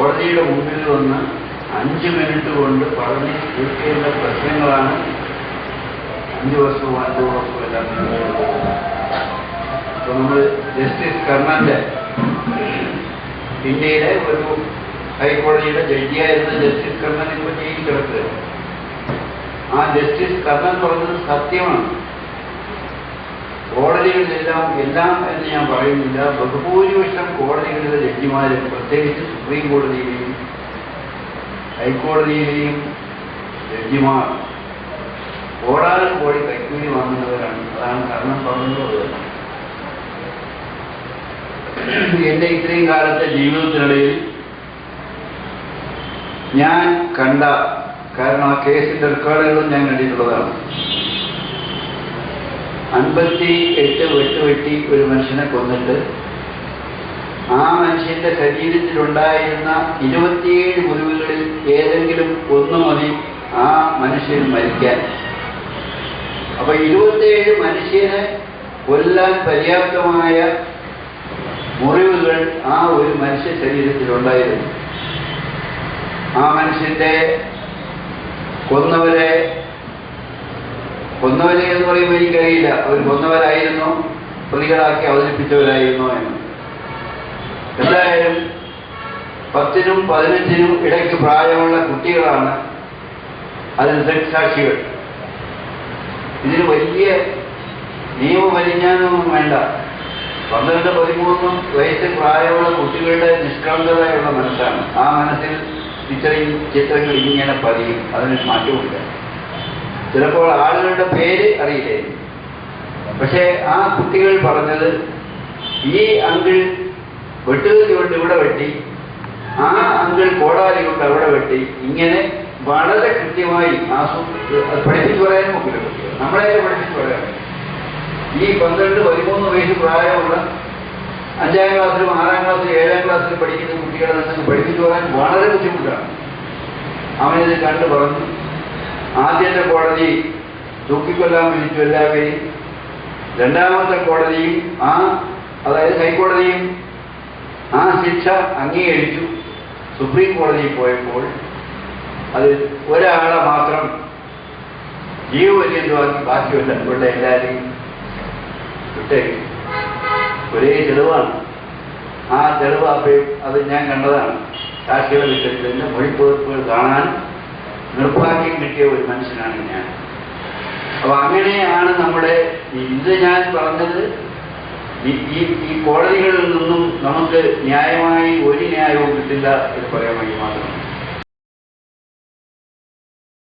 കോടതിയുടെ മുമ്പിൽ വന്ന് 5 മിനിറ്റ് കൊണ്ട് പറഞ്ഞ് തീർക്കേണ്ട പ്രശ്നങ്ങളാണ് 5 വർഷവും 5 വർഷവും എല്ലാം. ഇപ്പൊ നമ്മൾ ജസ്റ്റിസ് കർണന്റെ, ഇന്ത്യയിലെ ഒരു ഹൈക്കോടതിയുടെ ജഡ്ജിയായിരുന്ന ജസ്റ്റിസ് കർണൻ ഇപ്പോൾ ജയിലിൽ കിടക്കുകയാണ്. ആ ജസ്റ്റിസ് കർണൻ പറഞ്ഞത് സത്യമാണ്. കോടതികളിലെല്ലാം എന്ന് ഞാൻ പറയുന്നില്ല, ബഹുഭൂരിപക്ഷം കോടതികളിലെ ജഡ്ജിമാരും, പ്രത്യേകിച്ച് സുപ്രീം കോടതിയിലെയും ഹൈക്കോടതിയിലെയും ജഡ്ജിമാർ കോടാനും കോടി കൈക്കൂലി വാങ്ങുന്നവരാണ്. അതാണ് കർണൻ പറഞ്ഞത്. എൻ്റെ ഇത്രയും കാലത്തെ ജീവിതത്തിനിടയിൽ ഞാൻ കണ്ട, കാരണം ആ കേസിന്റെ റെക്കോർഡുകളും ഞാൻ കണ്ടിട്ടുള്ളതാണ്, 58 വെട്ടുവെട്ടി ഒരു മനുഷ്യനെ കൊന്നിട്ട് ആ മനുഷ്യന്റെ ശരീരത്തിലുണ്ടായിരുന്ന 27 മുറിവുകളിൽ ഏതെങ്കിലും ഒന്ന് മതി ആ മനുഷ്യൻ മരിക്കാൻ. അപ്പൊ 27 മനുഷ്യനെ കൊല്ലാൻ പര്യാപ്തമായ മുറിവുകൾ ആ ഒരു മനുഷ്യ ശരീരത്തിലുണ്ടായിരുന്നു. ആ മനുഷ്യന്റെ കൊന്നവരെ എന്ന് പറയുമ്പോൾ എനിക്കറിയില്ല അവർ കൊന്നവരായിരുന്നോ പ്രതികളാക്കി അവതരിപ്പിച്ചവരായിരുന്നോ എന്ന്. എന്തായാലും 10നും 15നും ഇടയ്ക്ക് പ്രായമുള്ള കുട്ടികളാണ് അതിൽ ദൃക്സാക്ഷികൾ. ഇതിന് വലിയ നിയമപരിജ്ഞാനമൊന്നും വേണ്ട. 12-13 വയസ്സിൽ പ്രായമുള്ള കുട്ടികളുടെ നിഷ്കളങ്കതയുള്ള മനസ്സാണ്. ആ മനസ്സിൽ ഇത്രയും ചിത്രങ്ങൾ ഇങ്ങനെ പതിയും, അതിന് മാറ്റമില്ല. ചിലപ്പോൾ ആളുകളുടെ പേര് അറിയില്ലേ, പക്ഷേ ആ കുട്ടികൾ പറഞ്ഞത് ഈ അങ്കിൾ വെട്ടുകത്തി കൊണ്ട് ഇവിടെ വെട്ടി, ആ അങ്കിൾ കോടാലി കൊണ്ട് അവിടെ വെട്ടി, ഇങ്ങനെ വളരെ കൃത്യമായി പഠിപ്പിച്ചു പറയാനും ഒക്കെ നമ്മളെ പഠിപ്പിച്ചു പറയാം. ഈ 12-13 വയസ്സ് പ്രായമുള്ള 5ാം ക്ലാസ്സിലും 6ാം ക്ലാസ്സിലും 7ാം ക്ലാസ്സിലും പഠിക്കുന്ന കുട്ടികളെ നിങ്ങൾക്ക് പഠിപ്പിച്ചു പറയാൻ വളരെ ബുദ്ധിമുട്ടാണ്. അവനിത് കണ്ടു പറഞ്ഞു. ആദ്യത്തെ കോടതി തൂക്കിക്കൊല്ലാൻ വിധിച്ചു എല്ലാവരെയും. 2ാമത്തെ കോടതിയും അതായത് ഹൈക്കോടതിയും ആ ശിക്ഷ അംഗീകരിച്ചു. സുപ്രീം കോടതിയിൽ പോയപ്പോൾ അത് ഒരാളെ മാത്രം ജീവപര്യന്തമാക്കി ബാക്കിയുള്ള എല്ലാവരെയും വിട്ടേക്കും. ഒരേ തെളിവാണ്. ആ തെളിവ് അത് ഞാൻ കണ്ടതാണ്. സാക്ഷികളെ വിട്ടതിൻ്റെ മൊഴിപ്പതിപ്പുകൾ കാണാൻ നിർഭാഗ്യം കിട്ടിയ ഒരു മനുഷ്യനാണ് ഞാൻ. അപ്പൊ അങ്ങനെയാണ് നമ്മുടെ ഇത് ഞാൻ പറഞ്ഞത്. ഈ കോടതികളിൽ നിന്നും നമുക്ക് ന്യായമായി ഒരു ന്യായവും കിട്ടില്ല എന്ന് പറയാൻ വേണ്ടി മാത്രം.